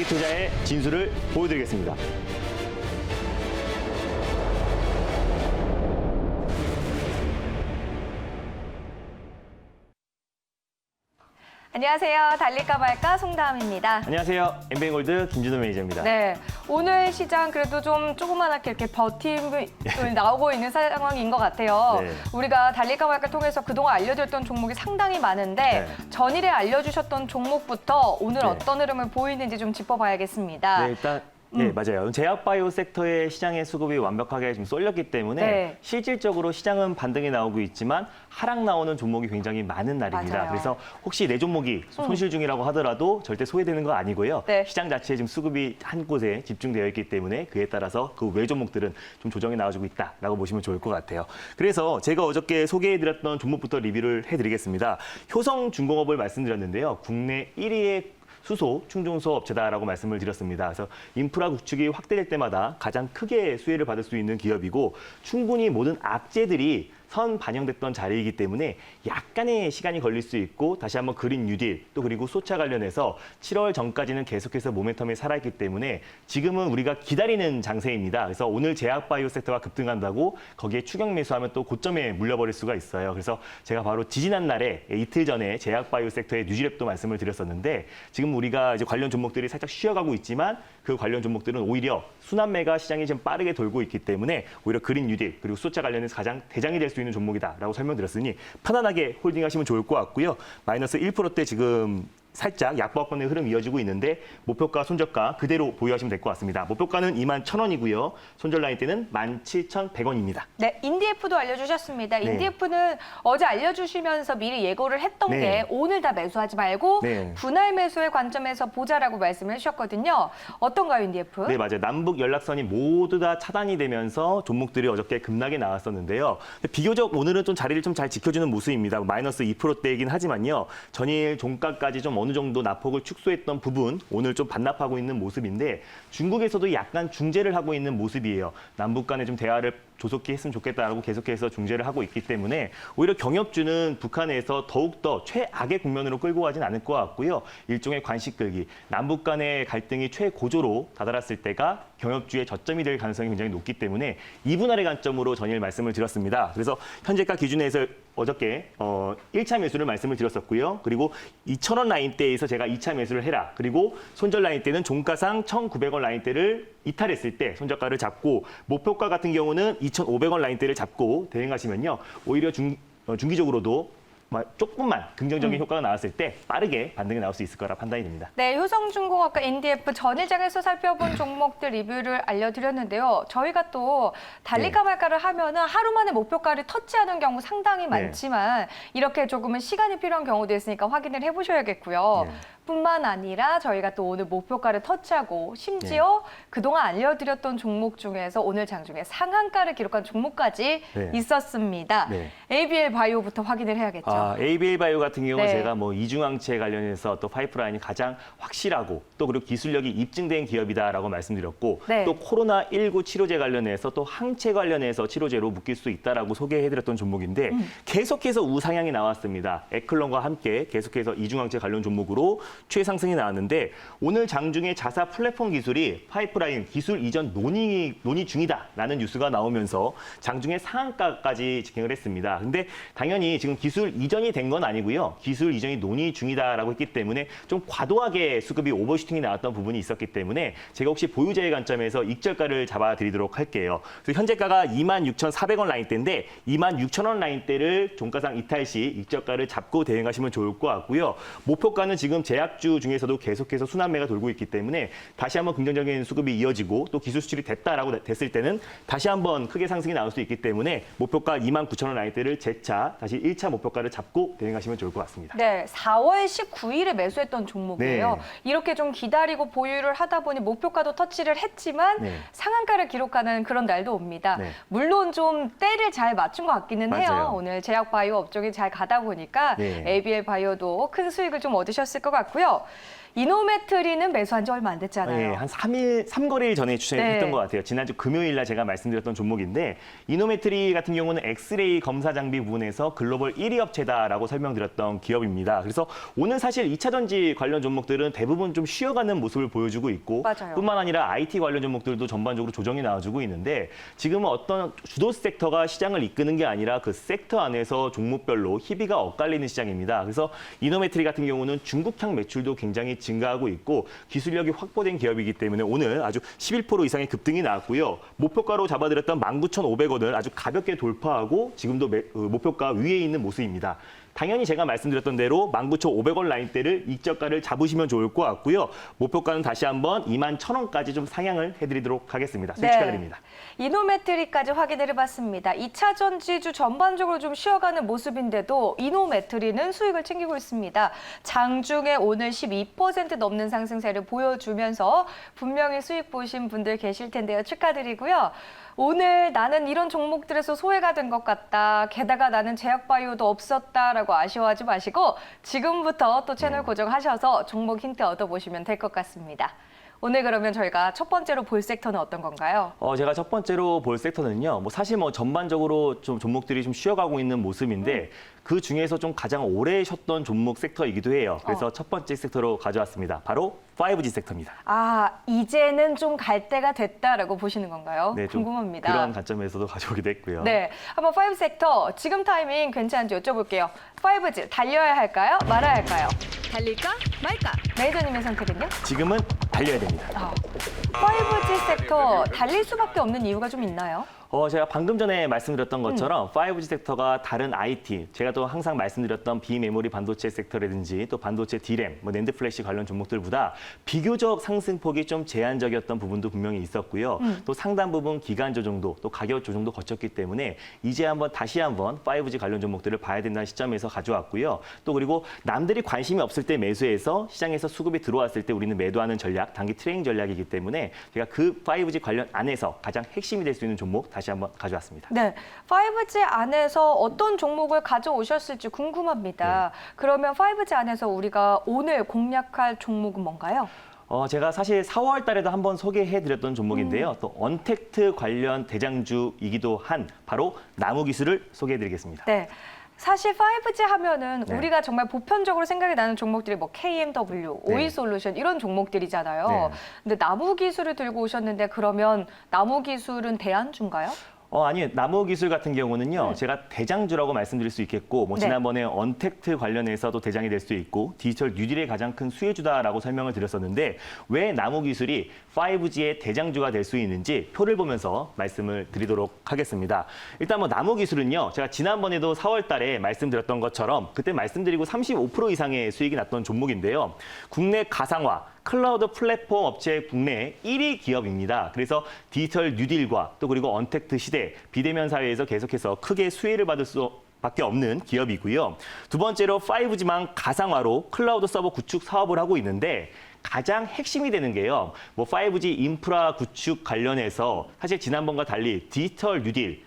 주식투자의 진수를 보여드리겠습니다. 안녕하세요. 달릴까 말까 송다음입니다. 안녕하세요. 엠뱅골드 김준호 매니저입니다. 네, 오늘 시장 그래도 좀 조그맣게 이렇게 버팀이 나오고 있는 상황인 것 같아요. 네. 우리가 달릴까 말까 통해서 그동안 알려드렸던 종목이 상당히 많은데 네. 전일에 알려주셨던 종목부터 오늘 네. 어떤 흐름을 보이는지 좀 짚어봐야겠습니다. 네, 일단 네, 맞아요. 제약바이오 섹터의 시장의 수급이 완벽하게 지금 쏠렸기 때문에 네. 실질적으로 시장은 반등이 나오고 있지만 하락 나오는 종목이 굉장히 많은 날입니다. 맞아요. 그래서 혹시 내 종목이 손실 중이라고 하더라도 절대 소외되는 거 아니고요. 네. 시장 자체에 지금 수급이 한 곳에 집중되어 있기 때문에 그에 따라서 그 외 종목들은 좀 조정이 나와주고 있다라고 보시면 좋을 것 같아요. 그래서 제가 어저께 소개해드렸던 종목부터 리뷰를 해드리겠습니다. 효성중공업을 말씀드렸는데요. 국내 1위의 수소, 충전소 업체다라고 말씀을 드렸습니다. 그래서 인프라 구축이 확대될 때마다 가장 크게 수혜를 받을 수 있는 기업이고 충분히 모든 악재들이 선 반영됐던 자리이기 때문에 약간의 시간이 걸릴 수 있고 다시 한번 그린 뉴딜 또 그리고 소차 관련해서 7월 전까지는 계속해서 모멘텀이 살아있기 때문에 지금은 우리가 기다리는 장세입니다. 그래서 오늘 제약바이오 섹터가 급등한다고 거기에 추격 매수하면 또 고점에 물려버릴 수가 있어요. 그래서 제가 바로 지지난 날에 이틀 전에 제약바이오 섹터의 뉴질랩도 말씀을 드렸었는데 지금 우리가 이제 관련 종목들이 살짝 쉬어가고 있지만 그 관련 종목들은 오히려 순환매가 시장이 좀 빠르게 돌고 있기 때문에 오히려 그린 뉴딜 그리고 소차 관련해서 가장 대장이 될 수 있는 종목이다라고 설명드렸으니 편안하게 홀딩하시면 좋을 것 같고요. 마이너스 1%대 지금 살짝 약보합권의 흐름이 이어지고 있는데 목표가, 손절가 그대로 보유하시면 될 것 같습니다. 목표가는 21,000원이고요. 손절 라인대는 17,100원입니다. 네, 인디에프도 알려주셨습니다. 네. 인디에프는 어제 알려주시면서 미리 예고를 했던 네. 게 오늘 다 매수하지 말고 네. 분할 매수의 관점에서 보자라고 말씀을 해주셨거든요. 어떤가요, 인디에프? 네, 맞아요. 남북 연락선이 모두 다 차단이 되면서 종목들이 어저께 급락이 나왔었는데요. 비교적 오늘은 좀 자리를 좀 잘 지켜주는 모습입니다. 마이너스 2%대이긴 하지만요. 전일 종가까지 좀 어느 정도 낙폭을 축소했던 부분 오늘 좀 반납하고 있는 모습인데 중국에서도 약간 중재를 하고 있는 모습이에요. 남북 간에 좀 대화를 조속히 했으면 좋겠다라고 계속해서 중재를 하고 있기 때문에 오히려 경협주는 북한에서 더욱더 최악의 국면으로 끌고 가진 않을 것 같고요. 일종의 관식 끌기, 남북 간의 갈등이 최고조로 다다랐을 때가 경협주의 저점이 될 가능성이 굉장히 높기 때문에 이분할의 관점으로 전일 말씀을 드렸습니다. 그래서 현재가 기준에서 어저께 1차 매수를 말씀을 드렸었고요. 그리고 2,000원 라인대에서 제가 2차 매수를 해라. 그리고 손절 라인대는 종가상 1,900원 라인대를 이탈했을 때 손절가를 잡고 목표가 같은 경우는 2,500원 라인대를 잡고 대응하시면요. 오히려 중기적으로도 조금만 긍정적인 효과가 나왔을 때 빠르게 반등이 나올 수 있을 거라 판단이 됩니다. 네, 효성중공업과 인디에프 전일장에서 살펴본 종목들 리뷰를 알려드렸는데요. 저희가 또 달릴까 말까를 하면은 하루 만에 목표가를 터치하는 경우 상당히 많지만 이렇게 조금은 시간이 필요한 경우도 있으니까 확인을 해보셔야겠고요. 네. 뿐만 아니라 저희가 또 오늘 목표가를 터치하고 심지어 그동안 알려드렸던 종목 중에서 오늘 장중에 상한가를 기록한 종목까지 있었습니다. 네. ABL 바이오부터 확인을 해야겠죠. ABL 바이오 같은 경우는 네. 제가 뭐 이중항체 관련해서 또 파이프라인이 가장 확실하고 또 그리고 기술력이 입증된 기업이다라고 말씀드렸고 네. 또 코로나19 치료제 관련해서 또 항체 관련해서 치료제로 묶일 수 있다라고 소개해드렸던 종목인데 계속해서 우상향이 나왔습니다. 에클론과 함께 계속해서 이중항체 관련 종목으로 최상승이 나왔는데 오늘 장중에 자사 플랫폼 기술이 파이프라인 기술 이전 논의 중이다라는 뉴스가 나오면서 장중에 상한가까지 직행을 했습니다. 근데 당연히 지금 기술 이전이 된 건 아니고요. 기술 이전이 논의 중이다라고 했기 때문에 좀 과도하게 수급이 오버슈팅이 나왔던 부분이 있었기 때문에 제가 혹시 보유자의 관점에서 익절가를 잡아드리도록 할게요. 그래서 현재가가 26,400원 라인대인데 26,000원 라인대를 종가상 이탈 시 익절가를 잡고 대응하시면 좋을 것 같고요. 목표가는 지금 제약주 중에서도 계속해서 순환매가 돌고 있기 때문에 다시 한번 긍정적인 수급이 이어지고 또 기술 수출이 됐다라고 됐을 때는 다시 한번 크게 상승이 나올 수 있기 때문에 목표가 29,000원 라인대를 재차 다시 1차 목표가를 잡고 대응하시면 좋을 것 같습니다. 네, 4월 19일에 매수했던 종목이에요. 네. 이렇게 좀 기다리고 보유를 하다 보니 목표가도 터치를 했지만 네. 상한가를 기록하는 그런 날도 옵니다. 네. 물론 좀 때를 잘 맞춘 것 같기는 해요. 맞아요. 오늘 제약바이오 업종이 잘 가다 보니까 네. ABL 바이오도 큰 수익을 좀 얻으셨을 것 같고요. 이노메트리는 매수한 지 얼마 안 됐잖아요. 네, 한 3거래일 전에 추천했던 네. 것 같아요. 지난주 금요일 날 제가 말씀드렸던 종목인데 이노메트리 같은 경우는 엑스레이 검사 장비 부분에서 글로벌 1위 업체다라고 설명드렸던 기업입니다. 그래서 오늘 사실 2차 전지 관련 종목들은 대부분 좀 쉬어가는 모습을 보여주고 있고 맞아요. 뿐만 아니라 IT 관련 종목들도 전반적으로 조정이 나와주고 있는데 지금은 어떤 주도 섹터가 시장을 이끄는 게 아니라 그 섹터 안에서 종목별로 희비가 엇갈리는 시장입니다. 그래서 이노메트리 같은 경우는 중국향 매출도 굉장히 증가하고 있고 기술력이 확보된 기업이기 때문에 오늘 아주 11% 이상의 급등이 나왔고요. 목표가로 잡아드렸던 19,500원을 아주 가볍게 돌파하고 지금도 목표가 위에 있는 모습입니다. 당연히 제가 말씀드렸던 대로 19,500원 라인대를 익저가를 잡으시면 좋을 것 같고요. 목표가는 다시 한번 21,000원까지 좀 상향을 해드리도록 하겠습니다. 수익 축하드립니다. 이노메트리까지 확인을 해봤습니다. 2차 전지주 전반적으로 좀 쉬어가는 모습인데도 이노메트리는 수익을 챙기고 있습니다. 장중에 오늘 12% 넘는 상승세를 보여주면서 분명히 수익 보신 분들 계실 텐데요. 축하드리고요. 오늘 나는 이런 종목들에서 소외가 된 것 같다. 게다가 나는 제약바이오도 없었다라고 아쉬워하지 마시고 지금부터 또 채널 고정하셔서 종목 힌트 얻어보시면 될 것 같습니다. 오늘 그러면 저희가 첫 번째로 볼 섹터는 어떤 건가요? 제가 첫 번째로 볼 섹터는요. 사실 전반적으로 좀 종목들이 좀 쉬어가고 있는 모습인데 그 중에서 좀 가장 오래 쉬었던 종목 섹터이기도 해요. 그래서 첫 번째 섹터로 가져왔습니다. 바로 5G 섹터입니다. 아, 이제는 좀 갈 때가 됐다라고 보시는 건가요? 네, 좀 궁금합니다. 그런 관점에서도 가져오기도 했고요. 네, 한번 5 섹터 지금 타이밍 괜찮은지 여쭤볼게요. 5G 달려야 할까요? 말아야 할까요? 달릴까 말까? 매니저님의 선택은요? 지금은 달려야 됩니다. 5G 섹터 달릴 수밖에 없는 이유가 좀 있나요? 제가 방금 전에 말씀드렸던 것처럼 5G 섹터가 다른 IT, 제가 또 항상 말씀드렸던 비메모리 반도체 섹터라든지 또 반도체 D램, 낸드 플래시 관련 종목들보다 비교적 상승폭이 좀 제한적이었던 부분도 분명히 있었고요. 또 상당 부분 기간 조정도 또 가격 조정도 거쳤기 때문에 이제 다시 한번 5G 관련 종목들을 봐야 된다는 시점에서 가져왔고요. 또 그리고 남들이 관심이 없을 때 매수해서 시장에서 수급이 들어왔을 때 우리는 매도하는 전략, 단기 트레이딩 전략이기 때문에 제가 그 5G 관련 안에서 가장 핵심이 될 수 있는 종목 다시 한번 가져왔습니다. 네, 5G 안에서 어떤 종목을 가져오셨을지 궁금합니다. 그러면 5G 안에서 우리가 오늘 공략할 종목은 뭔가요? 제가 사실 4월 달에도 한번 소개해드렸던 종목인데요. 또 언택트 관련 대장주이기도 한 바로 나무기술을 소개해드리겠습니다. 네. 사실 5G 하면은 네. 우리가 정말 보편적으로 생각이 나는 종목들이 KMW, 네. 오이솔루션 이런 종목들이잖아요. 네. 근데 나무 기술을 들고 오셨는데 그러면 나무 기술은 대안주인가요? 아니요. 나무기술 같은 경우는요. 제가 대장주라고 말씀드릴 수 있겠고 지난번에 언택트 관련해서도 대장이 될 수 있고 디지털 뉴딜의 가장 큰 수혜주다라고 설명을 드렸었는데 왜 나무기술이 5G의 대장주가 될 수 있는지 표를 보면서 말씀을 드리도록 하겠습니다. 일단 나무기술은요. 제가 지난번에도 4월 달에 말씀드렸던 것처럼 그때 말씀드리고 35% 이상의 수익이 났던 종목인데요. 국내 가상화 클라우드 플랫폼 업체 국내 1위 기업입니다. 그래서 디지털 뉴딜과 또 그리고 언택트 시대, 비대면 사회에서 계속해서 크게 수혜를 받을 수밖에 없는 기업이고요. 두 번째로 5G망 가상화로 클라우드 서버 구축 사업을 하고 있는데 가장 핵심이 되는 게요. 5G 인프라 구축 관련해서 사실 지난번과 달리 디지털 뉴딜,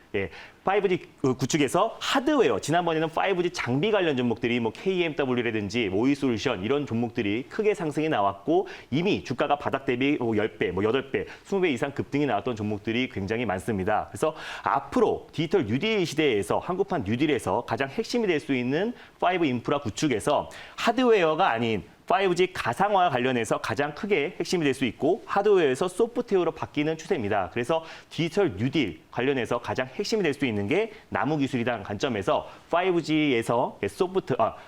5G 구축에서 하드웨어, 지난번에는 5G 장비 관련 종목들이 KMW라든지 오이솔루션 이런 종목들이 크게 상승이 나왔고 이미 주가가 바닥 대비 10배, 8배, 20배 이상 급등이 나왔던 종목들이 굉장히 많습니다. 그래서 앞으로 디지털 뉴딜 시대에서 한국판 뉴딜에서 가장 핵심이 될 수 있는 5 인프라 구축에서 하드웨어가 아닌 5G 가상화 관련해서 가장 크게 핵심이 될 수 있고 하드웨어에서 소프트웨어로 바뀌는 추세입니다. 그래서 디지털 뉴딜 관련해서 가장 핵심이 될 수 있는 게 나무기술이라는 관점에서 5G에서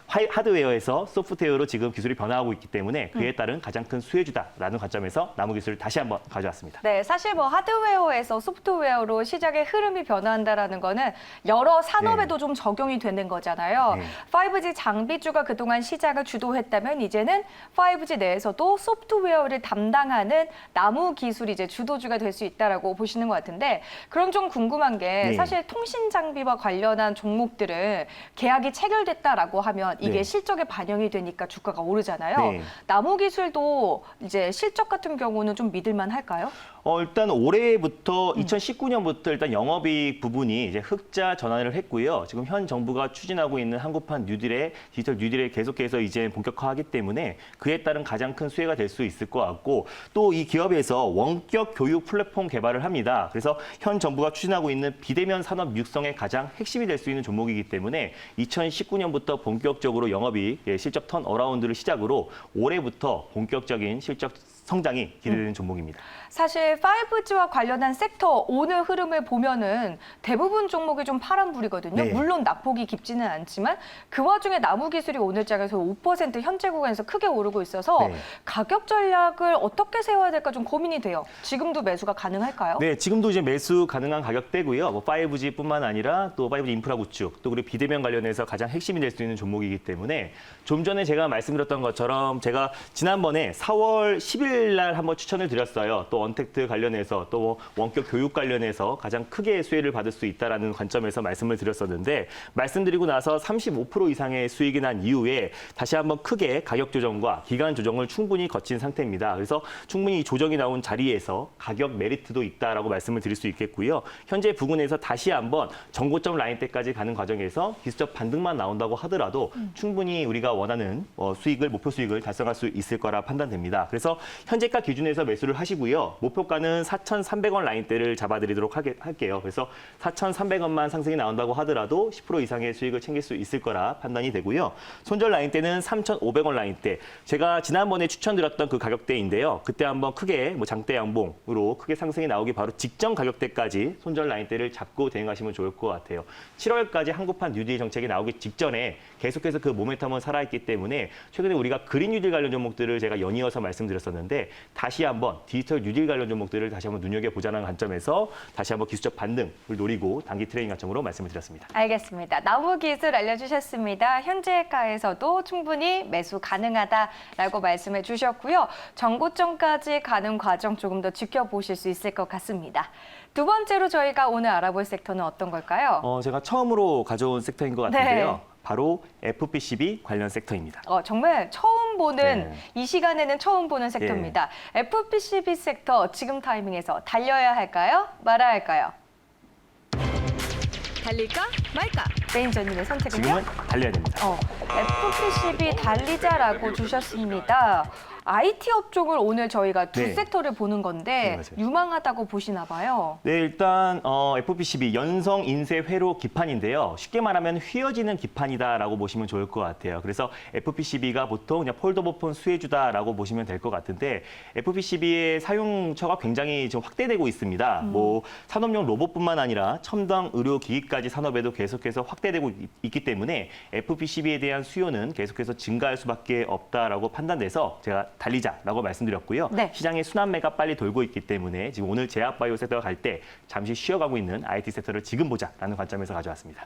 하드웨어에서 소프트웨어로 지금 기술이 변화하고 있기 때문에 그에 따른 가장 큰 수혜주다라는 관점에서 나무기술을 다시 한번 가져왔습니다. 네, 사실 하드웨어에서 소프트웨어로 시장의 흐름이 변화한다라는 거는 여러 산업에도 좀 적용이 되는 거잖아요. 5G 장비주가 그동안 시장을 주도했다면 이제는 5G 내에서도 소프트웨어를 담당하는 나무 기술이 이제 주도주가 될 수 있다라고 보시는 것 같은데 그럼 좀 궁금한 게 사실 통신 장비와 관련한 종목들은 계약이 체결됐다라고 하면 이게 실적에 반영이 되니까 주가가 오르잖아요. 나무 기술도 이제 실적 같은 경우는 좀 믿을만 할까요? 일단 올해부터 2019년부터 일단 영업이익 부분이 이제 흑자 전환을 했고요. 지금 현 정부가 추진하고 있는 한국판 뉴딜의 디지털 뉴딜에 계속해서 이제 본격화하기 때문에 때문에 그에 따른 가장 큰 수혜가 될 수 있을 것 같고 또 이 기업에서 원격 교육 플랫폼 개발을 합니다. 그래서 현 정부가 추진하고 있는 비대면 산업 육성의 가장 핵심이 될 수 있는 종목이기 때문에 2019년부터 본격적으로 영업이익, 실적 턴 어라운드를 시작으로 올해부터 본격적인 실적 성장이 기대되는 종목입니다. 사실 5G와 관련한 섹터 오늘 흐름을 보면은 대부분 종목이 좀 파란불이거든요. 네. 물론 낙폭이 깊지는 않지만 그 와중에 나무기술이 오늘 장에서 5% 현재 구간에서 크게 오르고 있어서 네. 가격 전략을 어떻게 세워야 될까 좀 고민이 돼요. 지금도 매수가 가능할까요? 네, 지금도 이제 매수 가능한 가격대고요. 뭐 5G뿐만 아니라 또 5G 인프라 구축, 또 그리고 비대면 관련해서 가장 핵심이 될 수 있는 종목이기 때문에 좀 전에 제가 말씀드렸던 것처럼 제가 지난번에 4월 10일 날 한번 추천을 드렸어요. 또 언택트 관련해서 또 원격 교육 관련해서 가장 크게 수혜를 받을 수 있다라는 관점에서 말씀을 드렸었는데 말씀드리고 나서 35% 이상의 수익이 난 이후에 다시 한번 크게 가격 조정과 기간 조정을 충분히 거친 상태입니다. 그래서 충분히 이 조정이 나온 자리에서 가격 메리트도 있다라고 말씀을 드릴 수 있겠고요. 현재 부근에서 다시 한번 정고점 라인대까지 가는 과정에서 기술적 반등만 나온다고 하더라도 충분히 우리가 원하는 수익을 목표 수익을 달성할 수 있을 거라 판단됩니다. 그래서 현재가 기준에서 매수를 하시고요. 목표가는 4,300원 라인대를 잡아드리도록 할게요. 그래서 4,300원만 상승이 나온다고 하더라도 10% 이상의 수익을 챙길 수 있을 거라 판단이 되고요. 손절 라인대는 3,500원 라인대. 제가 지난번에 추천드렸던 그 가격대인데요. 그때 한번 크게 뭐 장대 양봉으로 크게 상승이 나오기 바로 직전 가격대까지 손절 라인대를 잡고 대응하시면 좋을 것 같아요. 7월까지 한국판 뉴딜 정책이 나오기 직전에 계속해서 그 모멘텀은 살아있기 때문에 최근에 우리가 그린 뉴딜 관련 종목들을 제가 연이어서 말씀드렸었는데 다시 한번 디지털 뉴딜 관련 종목들을 다시 한번 눈여겨보자는 관점에서 다시 한번 기술적 반등을 노리고 단기 트레이딩 관점으로 말씀을 드렸습니다. 알겠습니다. 나무 기술 알려주셨습니다. 현재가에서도 충분히 매수 가능하다라고 말씀해 주셨고요. 정고점까지 가는 과정 조금 더 지켜보실 수 있을 것 같습니다. 두 번째로 저희가 오늘 알아볼 섹터는 어떤 걸까요? 제가 처음으로 가져온 섹터인 것 같은데요. 네. 바로 FPCB 관련 섹터입니다. 정말 처음 보는 네. 이 시간에는 처음 보는 섹터입니다. FPCB 섹터 지금 타이밍에서 달려야 할까요? 말아야 할까요? 달릴까 말까? 매니저님의 선택은요? 지금은 달려야 됩니다. FPCB 달리자라고 주셨습니다. IT 업종을 오늘 저희가 두 네. 섹터를 보는 건데 네, 맞아요. 유망하다고 보시나 봐요. 네, 일단 FPCB 연성 인쇄 회로 기판인데요. 쉽게 말하면 휘어지는 기판이다라고 보시면 좋을 것 같아요. 그래서 FPCB가 보통 그냥 폴더블폰 수혜주다라고 보시면 될 것 같은데 FPCB의 사용처가 굉장히 지금 확대되고 있습니다. 뭐 산업용 로봇뿐만 아니라 첨단 의료 기기까지 산업에도 계속해서 확대되고 있기 때문에 FPCB에 대한 수요는 계속해서 증가할 수밖에 없다라고 판단돼서 제가 달리자라고 말씀드렸고요. 네. 시장의 순환매가 빨리 돌고 있기 때문에 지금 오늘 제약바이오 섹터가 갈 때 잠시 쉬어가고 있는 IT 섹터를 지금 보자라는 관점에서 가져왔습니다.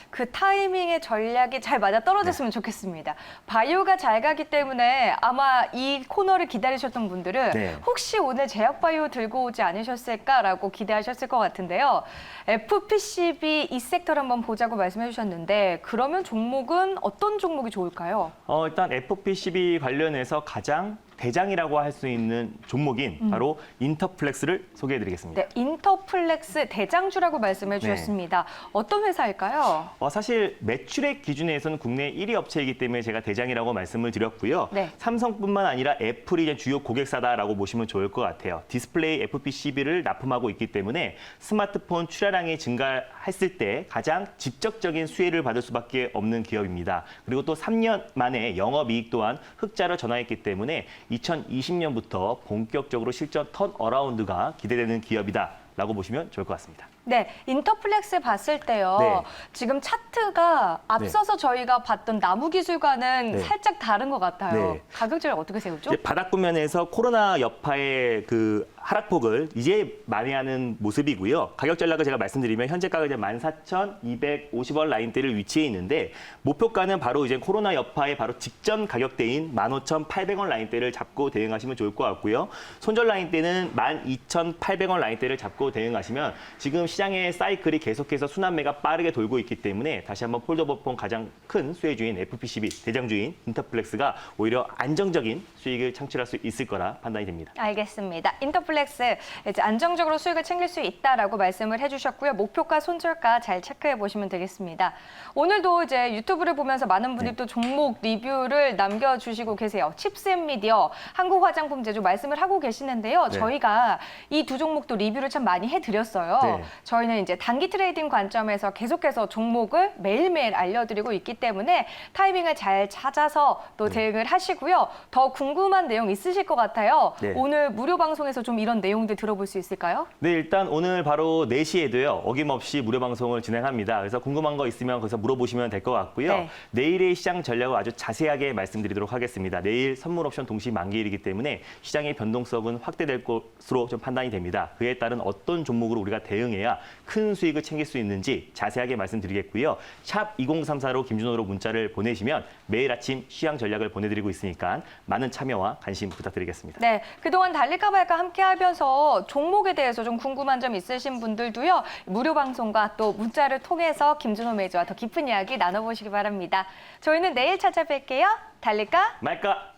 그 타이밍의 전략이 잘 맞아 떨어졌으면 좋겠습니다. 바이오가 잘 가기 때문에 아마 이 코너를 기다리셨던 분들은 네. 혹시 오늘 제약바이오 들고 오지 않으셨을까라고 기대하셨을 것 같은데요. FPCB 이 섹터를 한번 보자고 말씀해 주셨는데 그러면 종목은 어떤 종목이 좋을까요? 일단 FPCB 관련해서 가장 대장이라고 할 수 있는 종목인 바로 인터플렉스를 소개해드리겠습니다. 네, 인터플렉스 대장주라고 말씀해 주셨습니다. 어떤 회사일까요? 사실 매출액 기준에서는 국내 1위 업체이기 때문에 제가 대장이라고 말씀을 드렸고요. 네. 삼성뿐만 아니라 애플이 이제 주요 고객사다라고 보시면 좋을 것 같아요. 디스플레이 FPCB를 납품하고 있기 때문에 스마트폰 출하량이 증가했을 때 가장 직접적인 수혜를 받을 수밖에 없는 기업입니다. 그리고 또 3년 만에 영업이익 또한 흑자로 전환했기 때문에 2020년부터 본격적으로 실적 턴 어라운드가 기대되는 기업이다라고 보시면 좋을 것 같습니다. 네, 인터플렉스 봤을 때요. 네. 지금 차트가 앞서서 저희가 봤던 나무기술과는 네. 살짝 다른 것 같아요. 네. 가격 전략 어떻게 세우죠? 이제 바닥 구면에서 코로나 여파의 그 하락폭을 이제 만회하는 모습이고요. 가격 전략을 제가 말씀드리면 현재가가 이제 14,250원 라인대를 위치해 있는데 목표가는 바로 이제 코로나 여파의 바로 직전 가격대인 15,800원 라인대를 잡고 대응하시면 좋을 것 같고요. 손절 라인대는 12,800원 라인대를 잡고 대응하시면 지금 시장의 사이클이 계속해서 순환매가 빠르게 돌고 있기 때문에 다시 한번 폴더버폰 가장 큰 수혜주인 FPCB 대장주인 인터플렉스가 오히려 안정적인 수익을 창출할 수 있을 거라 판단이 됩니다. 알겠습니다. 인터플렉스 이제 안정적으로 수익을 챙길 수 있다라고 말씀을 해주셨고요. 목표가, 손절가 잘 체크해 보시면 되겠습니다. 오늘도 이제 유튜브를 보면서 많은 분들이 또 종목 리뷰를 남겨주시고 계세요. 칩스앤미디어, 한국화장품제조 말씀을 하고 계시는데요. 네. 저희가 이 두 종목도 리뷰를 참 많이 해드렸어요. 네. 저희는 이제 단기 트레이딩 관점에서 계속해서 종목을 매일매일 알려드리고 있기 때문에 타이밍을 잘 찾아서 또 대응을 하시고요. 더 궁금한 내용 있으실 것 같아요. 네. 오늘 무료 방송에서 좀 이런 내용들 들어볼 수 있을까요? 네, 일단 오늘 바로 4시에도요. 어김없이 무료 방송을 진행합니다. 그래서 궁금한 거 있으면 거기서 물어보시면 될 것 같고요. 네. 내일의 시장 전략을 아주 자세하게 말씀드리도록 하겠습니다. 내일 선물 옵션 동시 만기일이기 때문에 시장의 변동성은 확대될 것으로 좀 판단이 됩니다. 그에 따른 어떤 종목으로 우리가 대응해야 큰 수익을 챙길 수 있는지 자세하게 말씀드리겠고요. 샵 2034로 김준호로 문자를 보내시면 매일 아침 시장 전략을 보내드리고 있으니까 많은 참여와 관심 부탁드리겠습니다. 네, 그동안 달릴까 말까 함께 하면서 종목에 대해서 좀 궁금한 점 있으신 분들도요. 무료 방송과 또 문자를 통해서 김준호 매니저와 더 깊은 이야기 나눠보시기 바랍니다. 저희는 내일 찾아뵐게요. 달릴까? 말까?